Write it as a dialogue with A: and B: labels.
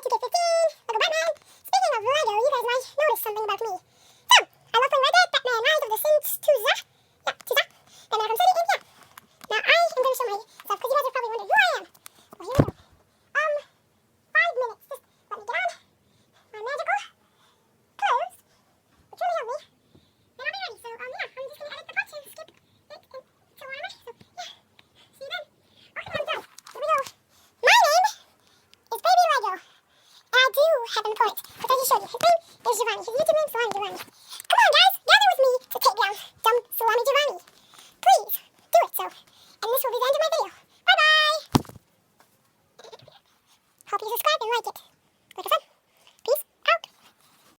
A: to get 15 Lego Batman. Speaking of Lego, you guys might notice something about me. So, I love playing Red Dead, Batman, Rise of the Sins, Tuza. Yeah, Tuza. Then Arkham City, and yeah. Now, I am going to show myself, because you guys are probably wondering who I am. Well, here we go. 5 minutes. Just let me get on my magical clothes, which really help me. Then I'll be ready. So, yeah, I'm just going to edit the part to skip it until I'm ready. So, yeah. See you then. Okay, I'm done. Here we go. My name is Baby Lego. And I do have an important, which I just showed you. His name is Giovanni. His YouTube name is Salami Giovanni. Come on, guys. Gather with me to take down dumb Salami Giovanni. Please, do it so. And this will be the end of my video. Bye-bye. Hope you subscribe and like it.